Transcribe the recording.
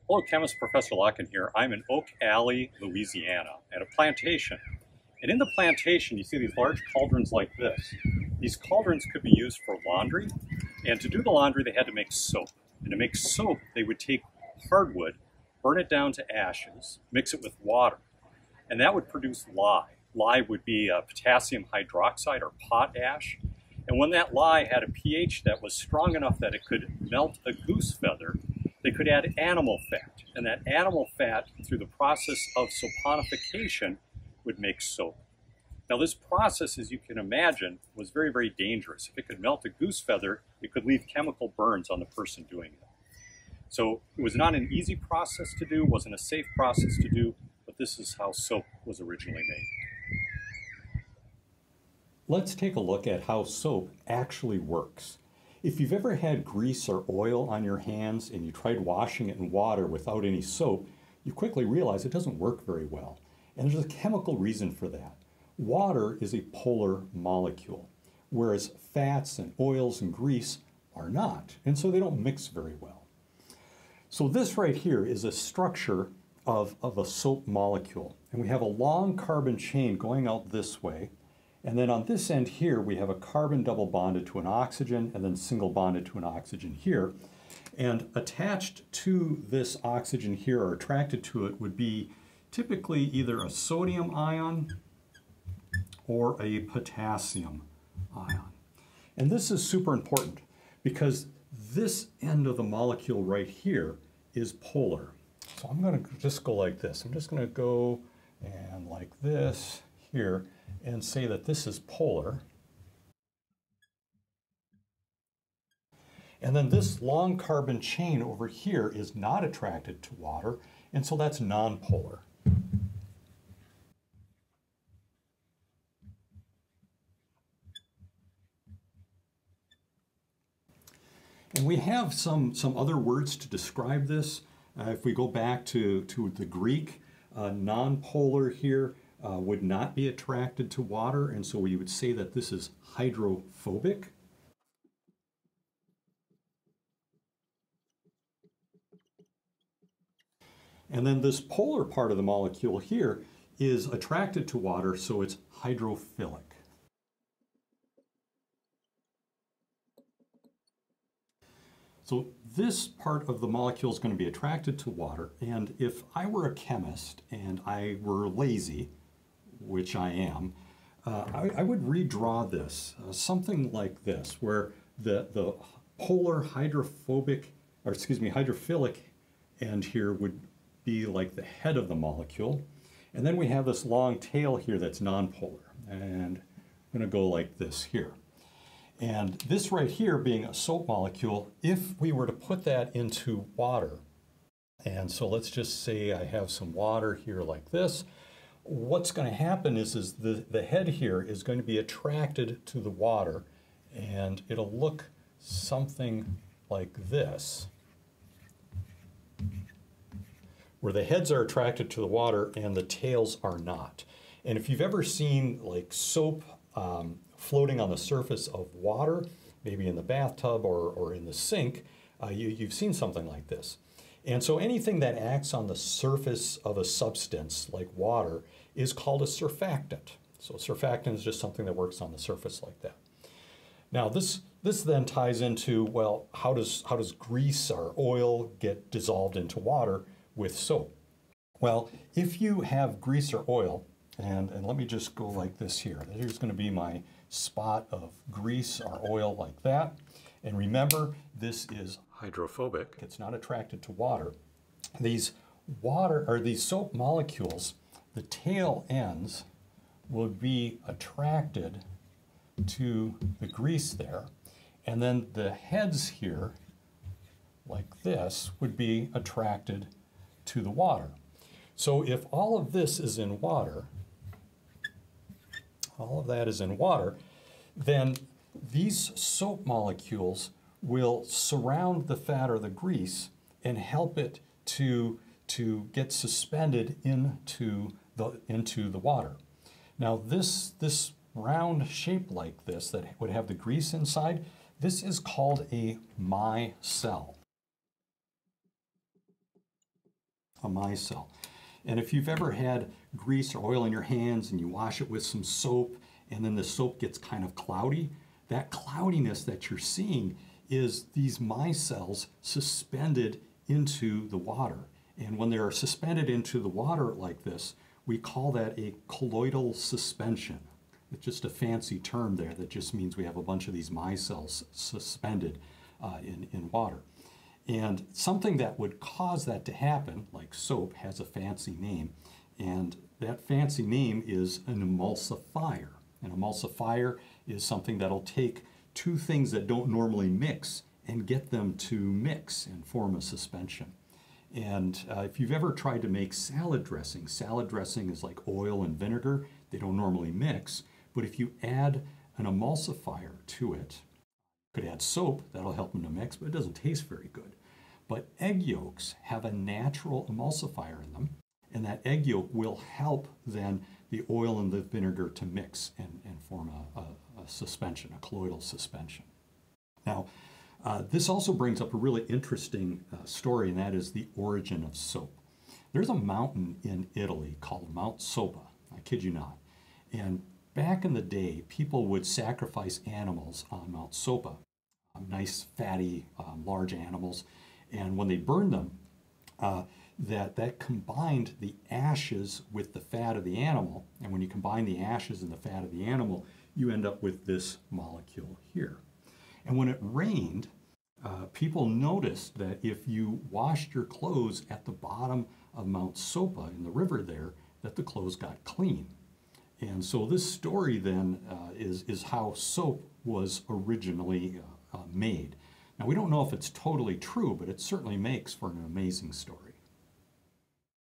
Hello, chemist Professor Locken here. I'm in Oak Alley, Louisiana, at a plantation. And in the plantation, you see these large cauldrons like this. These cauldrons could be used for laundry, and to do the laundry, they had to make soap. And to make soap, they would take hardwood, burn it down to ashes, mix it with water, and that would produce lye. Lye would be potassium hydroxide or potash. And when that lye had a pH that was strong enough that it could melt a goose feather, they could add animal fat. And that animal fat, through the process of saponification, would make soap. Now this process, as you can imagine, was very, very dangerous. If it could melt a goose feather, it could leave chemical burns on the person doing it. So it was not an easy process to do, wasn't a safe process to do, but this is how soap was originally made. Let's take a look at how soap actually works. If you've ever had grease or oil on your hands and you tried washing it in water without any soap, you quickly realize it doesn't work very well. And there's a chemical reason for that. Water is a polar molecule, whereas fats and oils and grease are not, and so they don't mix very well. So this right here is a structure of a soap molecule. And we have a long carbon chain going out this way. And then on this end here, we have a carbon double bonded to an oxygen and then single bonded to an oxygen here. And attached to this oxygen here, or attracted to it, would be typically either a sodium ion or a potassium ion. And this is super important because this end of the molecule right here is polar. So I'm going to just go like this. I'm just going to go and like this here and say that this is polar. And then this long carbon chain over here is not attracted to water, and so that's nonpolar. And we have some other words to describe this. If we go back to the Greek, nonpolar here would not be attracted to water, and so we would say that this is hydrophobic. And then this polar part of the molecule here is attracted to water, so it's hydrophilic. So this part of the molecule is going to be attracted to water, and if I were a chemist and I were lazy, which I am, I would redraw this, something like this, where the polar hydrophilic end here would be like the head of the molecule, and then we have this long tail here that's nonpolar, and I'm going to go like this here. And this right here being a soap molecule, if we were to put that into water, and so let's just say I have some water here like this, what's going to happen is the head here is going to be attracted to the water, and it'll look something like this, where the heads are attracted to the water and the tails are not. And if you've ever seen like soap floating on the surface of water, maybe in the bathtub or in the sink, you've seen something like this. And so anything that acts on the surface of a substance, like water, is called a surfactant. So a surfactant is just something that works on the surface like that. Now this then ties into, well, how does grease or oil get dissolved into water with soap? Well, if you have grease or oil, and let me just go like this here. Here's going to be my spot of grease or oil like that. And remember, this is hydrophobic. It's not attracted to water. These soap molecules, the tail ends will be attracted to the grease there. And then the heads here, like this, would be attracted to the water. So if all of this is in water, all of that is in water, then these soap molecules will surround the fat or the grease and help it to get suspended into the water. Now this round shape like this that would have the grease inside, this is called a micelle. a micelle. And if you've ever had grease or oil in your hands and you wash it with some soap and then the soap gets kind of cloudy, that cloudiness that you're seeing is these micelles suspended into the water. And when they're suspended into the water like this, we call that a colloidal suspension. It's just a fancy term there that just means we have a bunch of these micelles suspended in water. And something that would cause that to happen, like soap, has a fancy name. And that fancy name is an emulsifier. An emulsifier is something that'll take two things that don't normally mix and get them to mix and form a suspension. And if you've ever tried to make salad dressing is like oil and vinegar. They don't normally mix, but if you add an emulsifier to it, you could add soap, that'll help them to mix, but it doesn't taste very good. But egg yolks have a natural emulsifier in them, and that egg yolk will help then the oil and the vinegar to mix and form a suspension, a colloidal suspension. Now, this also brings up a really interesting story, and that is the origin of soap. There's a mountain in Italy called Mount Sopa, I kid you not. And back in the day, people would sacrifice animals on Mount Sopa, nice, fatty, large animals. And when they burned them, that combined the ashes with the fat of the animal. And when you combine the ashes and the fat of the animal, you end up with this molecule here. And when it rained, people noticed that if you washed your clothes at the bottom of Mount Sopa in the river there, that the clothes got clean. And so this story then is how soap was originally made. Now we don't know if it's totally true, but it certainly makes for an amazing story.